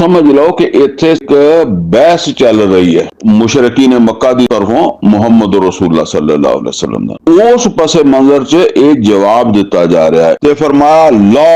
समझ लो कि इत्थे एक बहस चल रही है मुशरकीन मक्का दी तरफों मुहम्मद रसूलुल्लाह सल्लल्लाहु अलैहि वसल्लम दा। उस पसे मंजर च एक जवाब दिता जा रहा है ते फरमाया ला,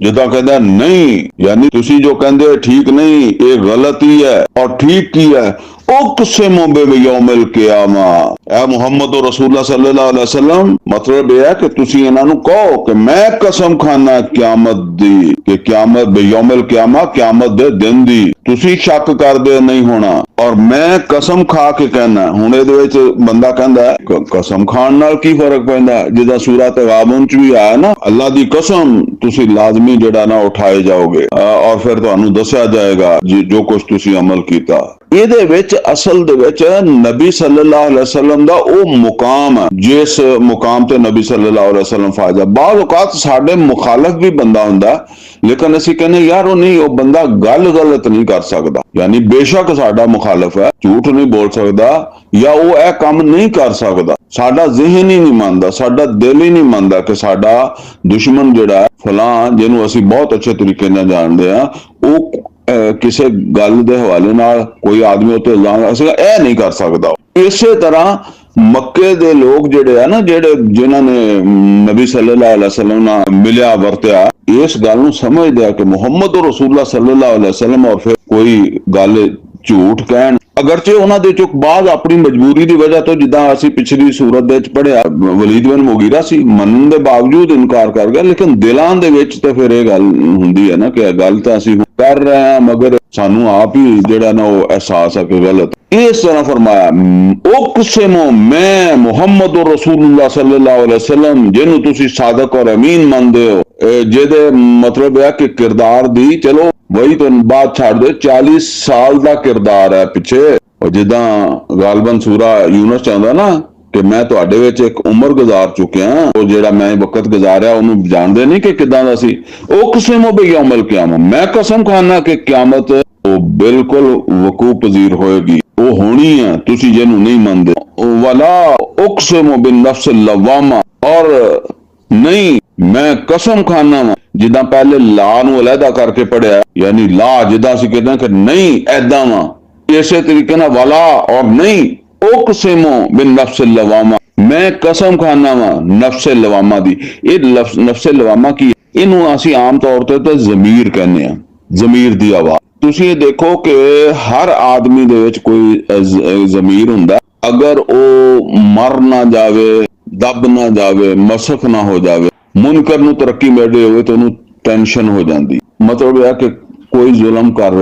जिदा कहता नहीं, यानी तुसी जो कहते हो ठीक नहीं, ये गलत ही है और ठीक की है। उक़सिमु बियौमिल क़ियामा, ए मुहम्मद रसूलुल्लाह सल्लल्लाहु अलैहि वसल्लम, मतलब यह है कि तुसी इन्हां नूं कहो कि मैं कसम खाना क्यामत दी, कि क्यामत बियौमिल क़ियामा, क्यामत दे दिन दी तुसी शक करदे नहीं होना, और मैं कसम खा के कहना। हुण इहदे विच बंदा कहंदा है कसम खाण नाल की फर्क पैंदा, जिदा सूरह तगाबुन च भी आया ना, अल्लाह दी कसम तुसी लाजमी जिहड़ा ना उठाए जाओगे और फिर तुहानूं दस्सिया जाएगा जो कुछ तुसी अमल कीता। ਇਹਦੇ ਵਿੱਚ ਅਸਲ ਦੇ ਵਿੱਚ ਨਬੀ ਸੱਲੱਲਾਹੁ ਅਲੈहि ਵਸੱਲਮ ਦਾ ਉਹ ਮੁਕਾਮ ਹੈ ਜਿਸ ਮੁਕਾਮ ਤੇ ਨਬੀ ਸੱਲੱਲਾਹੁ ਅਲੈहि ਵਸੱਲਮ ਫਾਜ਼ਾ। ਬਾਜ਼ ਔਕਾਤ ਸਾਡੇ ਮੁਖਾਲਫ ਵੀ ਬੰਦਾ ਹੁੰਦਾ, ਲੇਕਿਨ ਅਸੀਂ ਕਹਿੰਦੇ ਯਾਰ ਉਹ ਨਹੀਂ, ਉਹ ਬੰਦਾ ਗੱਲ ਗਲਤ ਨਹੀਂ ਕਰ ਸਕਦਾ, ਯਾਨੀ ਬੇਸ਼ੱਕ ਸਾਡਾ ਮੁਖਾਲਫ ਹੈ, ਝੂਠ ਨਹੀਂ ਬੋਲ ਸਕਦਾ ਜਾਂ ਉਹ ਇਹ ਕੰਮ ਨਹੀਂ ਕਰ ਸਕਦਾ, ਸਾਡਾ ਜ਼ਿਹਨ ਹੀ ਨਹੀਂ ਮੰਨਦਾ, ਸਾਡਾ ਦਿਲ ਹੀ ਨਹੀਂ ਮੰਨਦਾ ਕਿ ਸਾਡਾ ਦੁਸ਼ਮਣ ਜਿਹੜਾ ਫਲਾਂ ਜਿਹਨੂੰ ਅਸੀਂ ਬਹੁਤ ਅੱਛੇ ਤਰੀਕੇ ਨਾਲ ਜਾਣਦੇ ਆ, ਉਹ ਕਿਸੇ ਗੱਲ ਦੇ ਹਵਾਲੇ ਨਾਲ ਕੋਈ ਆਦਮੀ ਉੱਤੇ ਇਲਜ਼ਾਮ ਲਾ ਸਕਦਾ, ਇਹ ਨਹੀਂ ਕਰ ਸਕਦਾ। ਇਸੇ ਤਰ੍ਹਾਂ ਮੱਕੇ ਦੇ ਲੋਕ ਜਿਹੜੇ ਆ ਨਾ, ਜਿਨ੍ਹਾਂ ਨੇ ਨਬੀ ਸੱਲੱਲਾਹੁ ਅਲੈहि ਵਸੱਲਮ ਨਾਲ ਮਿਲਿਆ ਵਰਤਿਆ, ਇਸ ਗੱਲ ਨੂੰ ਸਮਝਦੇ ਆ ਕਿ ਮੁਹੰਮਦ ਰਸੂਲੁल्लाह ਸੱਲੱਲਾਹੁ ਅਲੈहि ਵਸੱਲਮ और फिर ਕੋਈ ਗੱਲ ਝੂਠ ਕਹਿਣ, ਅਗਰਚੇ ਉਹਨਾਂ ਦੇ ਚੁੱਕ ਬਾਅਦ ਆਪਣੀ ਮਜਬੂਰੀ ਦੀ ਵਜ੍ਹਾ ਤੋਂ, ਜਿੱਦਾਂ ਅਸੀਂ ਪਿਛਲੀ ਸੂਰਤ ਦੇ ਵਿੱਚ ਪੜਿਆ, ਵਲੀਦ ਬਿਨ ਮੁਗੀਰਾ ਸੀ, ਮੰਨਣ ਦੇ ਬਾਵਜੂਦ ਇਨਕਾਰ ਕਰ ਗਿਆ, ਲੇਕਿਨ ਦਿਲਾਂ ਦੇ ਵਿੱਚ ਤਾਂ ਫਿਰ ਇਹ ਗੱਲ ਹੁੰਦੀ ਹੈ ਨਾ ਕਿ ਇਹ ਗੱਲ ਤਾਂ ਅਸੀਂ ਕਰ ਰਹੇ ਹਾਂ, ਮਗਰ ਸਾਨੂੰ ਆਪ ਹੀ ਜਿਹੜਾ ਨਾ ਉਹ ਅਹਿਸਾਸ ਹੈ ਕਿ ਗਲਤ। ਇਸ ਤਰ੍ਹਾਂ ਫਰਮਾਇਆ ਉਕਸਿਮੁ, ਮੈਂ ਮੁਹੰਮਦ ਰਸੂਲੁल्लाह सल्लल्लाहु अलैहि वसल्लम ਜਿਹਨੂੰ ਤੁਸੀਂ ਸਾਦਕ ਔਰ ਅਮੀਨ ਮੰਨਦੇ ਹੋ, ਜਿਹਦੇ ਮਤਲਬ ਹੈ ਕਿ ਕਿਰਦਾਰ ਦੀ, ਚਲੋ वही तो बात छाड़ दे, 40 साल का किरदार है पिछे, और जिदा गालबन सूरा यूनस चाहता ना कि मैं तुहाडे विच एक उम्र गुजार चुकिया, वो जेड़ा मैं वक्त गुजारिया उन्होंने जानते नहीं कि किदां दा सी। उक़सिमु बियौमिल क़ियामा, मैं कसम खाना कि क्यामत वो बिल्कुल वकूअ पजीर होएगी, वो होनी है, तुसी जिहनूं नहीं मनदे। वला उक़सिमु बिन्नफ्सिल लव्वामा, और नहीं मैं कसम खाना वा, जिदा पहले ला नूं अलहदा करके पढ़िया, यानी ला जिदा असीं कहते हैं कि नहीं ऐदा वा, इसे तरीके नाल वाला और नहीं उक़सिमु बिन्नफ्सिल लव्वामा, मैं कसम खाना वा नफ्से लवामा दी। ये नफ्से लवामा की, इनू असीं आम तौर ते ज़मीर कहने आ, ज़मीर दी आवाज़। तुसीं ये देखो कि हर आदमी दे विच कोई ज़मीर हुंदा, अगर वो मर ना जावे, दब ना जावे, मसख ना हो जावे, मुनकर नूं तरक्की मिल रही होवे तो उन्होंने टेंशन हो जाती, मतलब यह कि कोई जुल्म कर रहा